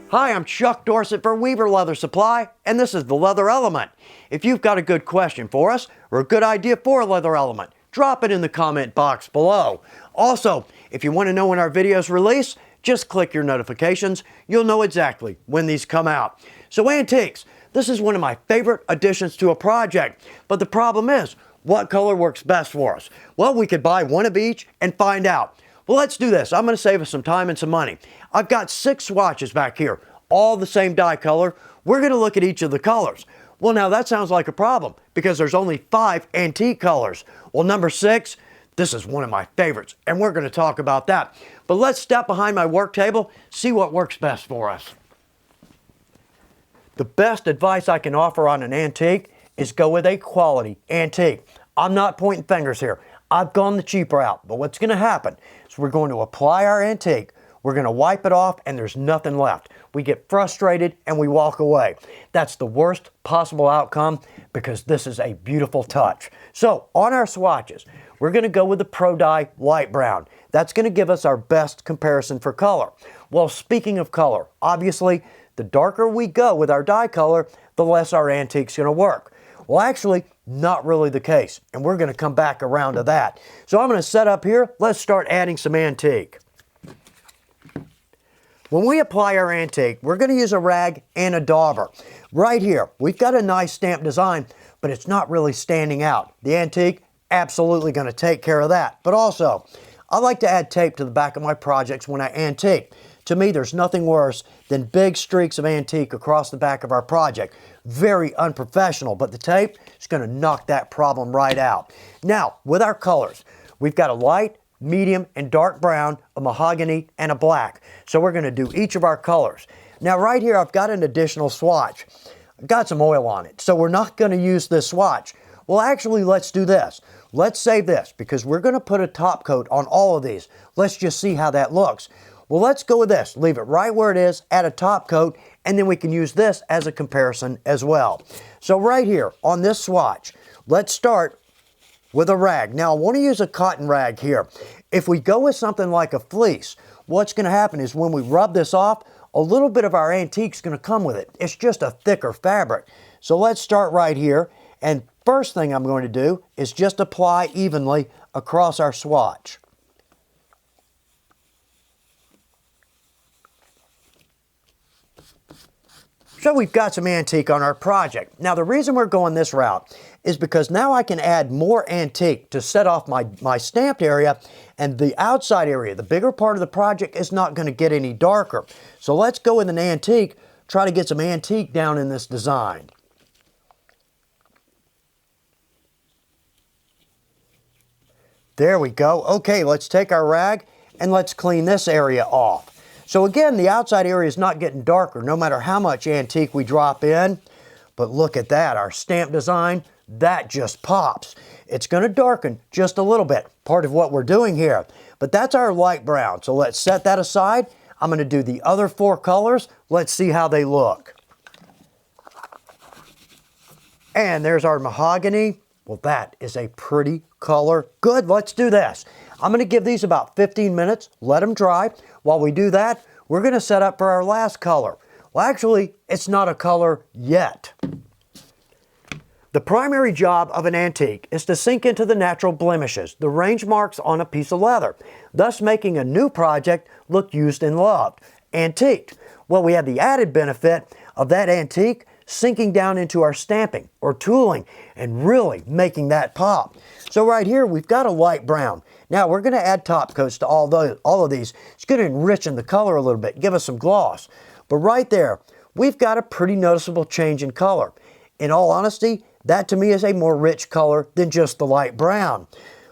Hi, I'm Chuck Dorsett for Weaver Leather Supply, and this is the Leather Element. If you've got a good question for us or a good idea for a leather element, drop it in the comment box below. Also, if you want to know when our videos release, just click your notifications. You'll know exactly when these come out. So antiques, this is one of my favorite additions to a project, but the problem is, what color works best for us? Well, we could buy one of each and find out. Well, let's do this. I'm going to save us some time and some money. I've got 6 swatches back here, all the same dye color. We're going to look at each of the colors. Well, now that sounds like a problem because there's only 5 antique colors. Well, number 6, this is one of my favorites, and we're going to talk about that. But let's step behind my work table, see what works best for us. The best advice I can offer on an antique is go with a quality antique. I'm not pointing fingers here. I've gone the cheap route, but what's going to happen is we're going to apply our antique, we're going to wipe it off, and there's nothing left. We get frustrated and we walk away. That's the worst possible outcome because this is a beautiful touch. So on our swatches, we're going to go with the Pro Dye Light Brown. That's going to give us our best comparison for color. Well, speaking of color, obviously, the darker we go with our dye color, the less our antique's going to work. Well, actually, not really the case, and we're going to come back around to that. So I'm going to set up here. Let's start adding some antique. When we apply our antique, we're going to use a rag and a dauber. Right here, we've got a nice stamp design, but it's not really standing out. The antique, absolutely going to take care of that. But also, I like to add tape to the back of my projects when I antique. To me, there's nothing worse than big streaks of antique across the back of our project. Very unprofessional, but the tape is going to knock that problem right out. Now, with our colors, we've got a light, medium, and dark brown, a mahogany, and a black. So we're going to do each of our colors. Now, right here, I've got an additional swatch. I've got some oil on it, so we're not going to use this swatch. Well, actually, let's do this. Let's save this because we're going to put a top coat on all of these. Let's just see how that looks. Well, let's go with this. Leave it right where it is, add a top coat, and then we can use this as a comparison as well. So right here on this swatch, let's start with a rag. Now, I want to use a cotton rag here. If we go with something like a fleece, what's going to happen is when we rub this off, a little bit of our antique's going to come with it. It's just a thicker fabric. So let's start right here, and first thing I'm going to do is just apply evenly across our swatch. So we've got some antique on our project. Now the reason we're going this route is because now I can add more antique to set off my stamped area, and the outside area, the bigger part of the project, is not going to get any darker. So let's go with an antique, try to get some antique down in this design. There we go. Okay, let's take our rag and let's clean this area off. So again, the outside area is not getting darker no matter how much antique we drop in. But look at that, our stamp design, that just pops. It's going to darken just a little bit, part of what we're doing here. But that's our light brown, so let's set that aside. I'm going to do the other 4 colors. Let's see how they look. And there's our mahogany. Well, that is a pretty color. Good, let's do this. I'm going to give these about 15 minutes, let them dry. While we do that, we're going to set up for our last color. Well, actually, it's not a color yet. The primary job of an antique is to sink into the natural blemishes, the range marks on a piece of leather, thus making a new project look used and loved, antiqued. Well, we have the added benefit of that antique sinking down into our stamping or tooling and really making that pop. So right here, we've got a light brown. Now we're going to add top coats to all of these. It's going to enrich in the color a little bit, give us some gloss. But right there, we've got a pretty noticeable change in color. In all honesty, that to me is a more rich color than just the light brown.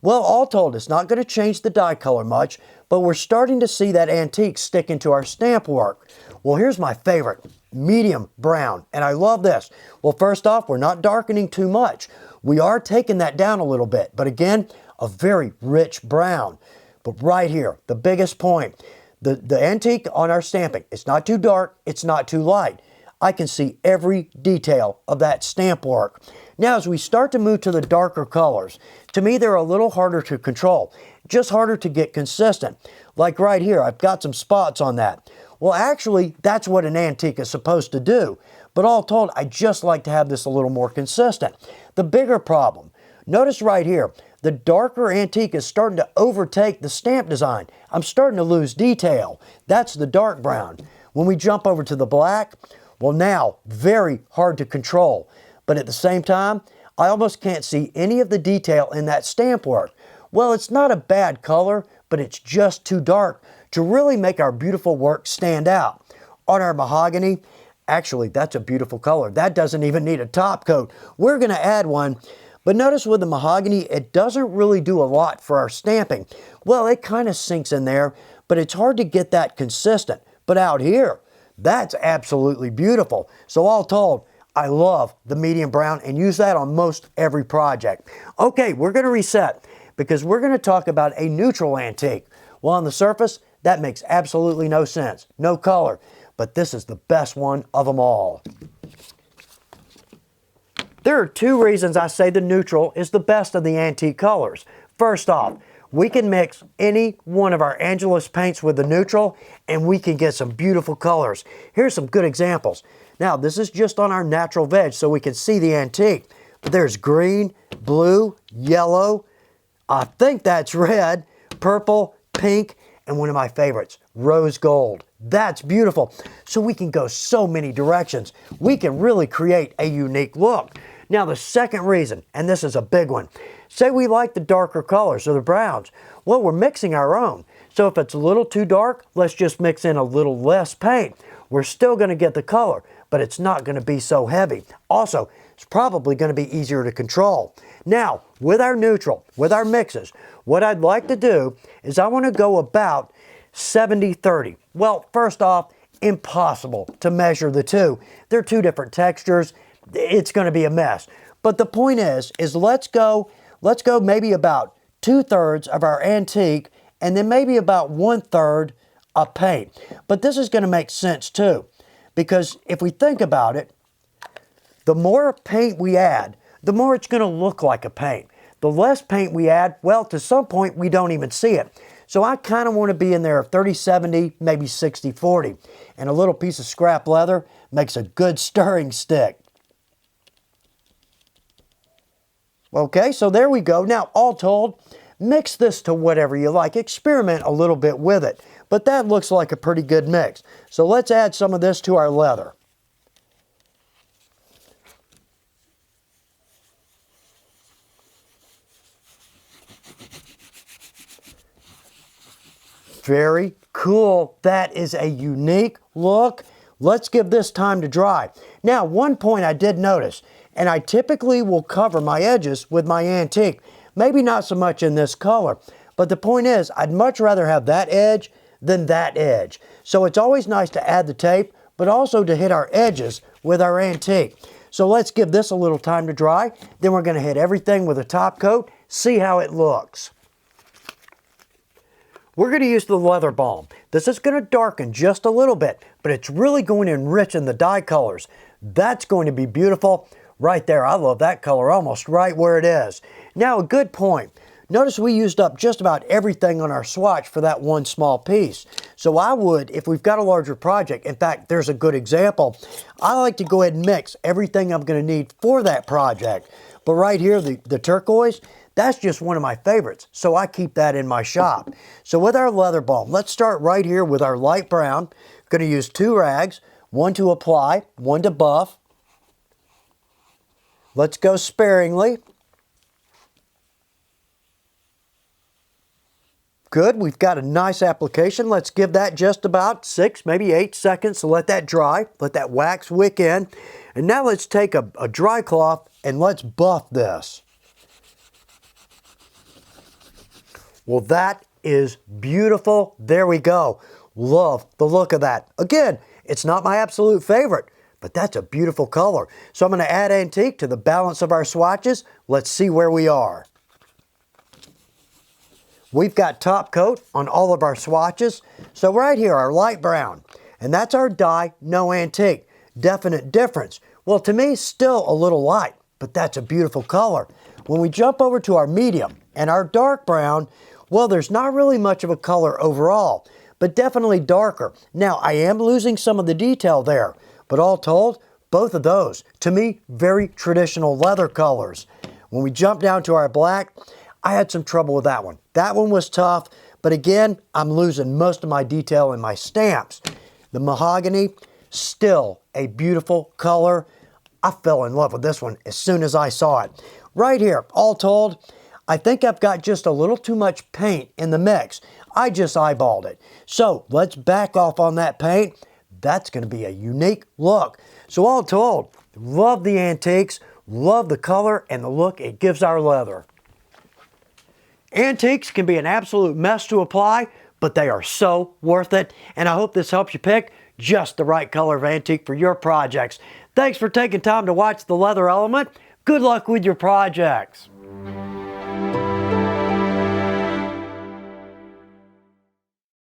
Well, all told, it's not going to change the dye color much, but we're starting to see that antique stick into our stamp work. Well, here's my favorite, medium brown, and I love this. Well, first off, we're not darkening too much. We are taking that down a little bit, but again, a very rich brown. But right here, the biggest point, the antique on our stamping, it's not too dark, it's not too light. I can see every detail of that stamp work. Now, as we start to move to the darker colors, to me, they're a little harder to control, just harder to get consistent. Like right here, I've got some spots on that. Well, actually, that's what an antique is supposed to do. But all told, I just like to have this a little more consistent. The bigger problem, notice right here, the darker antique is starting to overtake the stamp design. I'm starting to lose detail. That's the dark brown. When we jump over to the black, well now, very hard to control. But at the same time, I almost can't see any of the detail in that stamp work. Well, it's not a bad color, but it's just too dark to really make our beautiful work stand out. On our mahogany, actually, that's a beautiful color. That doesn't even need a top coat. We're going to add one. But notice with the mahogany, it doesn't really do a lot for our stamping. Well, it kind of sinks in there, but it's hard to get that consistent. But out here, that's absolutely beautiful. So all told, I love the medium brown and use that on most every project. Okay, we're going to reset because we're going to talk about a neutral antique. Well, on the surface, that makes absolutely no sense. No color. But this is the best one of them all. There are two reasons I say the neutral is the best of the antique colors. First off, we can mix any one of our Angelus paints with the neutral and we can get some beautiful colors. Here's some good examples. Now, this is just on our natural veg so we can see the antique. But there's green, blue, yellow, I think that's red, purple, pink, and one of my favorites, rose gold. That's beautiful. So we can go so many directions. We can really create a unique look. Now the second reason, and this is a big one, say we like the darker colors or the browns. Well, we're mixing our own. So if it's a little too dark, let's just mix in a little less paint. We're still going to get the color, but it's not going to be so heavy. Also, it's probably going to be easier to control. Now, with our neutral, with our mixes, what I'd like to do is I want to go about 70-30. Well, first off, impossible to measure the two. They're two different textures. It's going to be a mess. But the point is let's go maybe about 2/3 of our antique and then maybe about 1/3 of paint. But this is going to make sense too, because if we think about it, the more paint we add, the more it's going to look like a paint. The less paint we add, well, to some point we don't even see it. So I kind of want to be in there 30-70, maybe 60-40. And a little piece of scrap leather makes a good stirring stick. Okay, so there we go. Now, all told, mix this to whatever you like. Experiment a little bit with it. But that looks like a pretty good mix. So let's add some of this to our leather. Very cool. That is a unique look. Let's give this time to dry. Now, one point I did notice, and I typically will cover my edges with my antique. Maybe not so much in this color, but the point is, I'd much rather have that edge than that edge. So it's always nice to add the tape, but also to hit our edges with our antique. So let's give this a little time to dry. Then we're going to hit everything with a top coat, see how it looks. We're going to use the leather balm. This is going to darken just a little bit, but it's really going to enrich in the dye colors. That's going to be beautiful. Right there, I love that color almost right where it is. Now, a good point. Notice we used up just about everything on our swatch for that one small piece. So I would, if we've got a larger project, in fact, there's a good example, I like to go ahead and mix everything I'm going to need for that project. But right here, the turquoise, that's just one of my favorites, so I keep that in my shop. So with our leather balm, let's start right here with our light brown. Going to use 2 rags, one to apply, one to buff. Let's go sparingly. Good, we've got a nice application. Let's give that just about 6, maybe 8 seconds to let that dry, let that wax wick in. And now let's take a dry cloth and let's buff this. Well, that is beautiful. There we go. Love the look of that. Again, it's not my absolute favorite, but that's a beautiful color. So I'm going to add antique to the balance of our swatches. Let's see where we are. We've got top coat on all of our swatches. So right here, our light brown, and that's our dye, no antique. Definite difference. Well, to me, still a little light, but that's a beautiful color. When we jump over to our medium and our dark brown, well, there's not really much of a color overall, but definitely darker. Now, I am losing some of the detail there, but all told, both of those, to me, very traditional leather colors. When we jump down to our black, I had some trouble with that one. That one was tough, but again, I'm losing most of my detail in my stamps. The mahogany, still a beautiful color. I fell in love with this one as soon as I saw it. Right here, all told, I think I've got just a little too much paint in the mix. I just eyeballed it. So let's back off on that paint. That's going to be a unique look. So all told, love the antiques, love the color and the look it gives our leather. Antiques can be an absolute mess to apply, but they are so worth it. And I hope this helps you pick just the right color of antique for your projects. Thanks for taking time to watch The Leather Element. Good luck with your projects.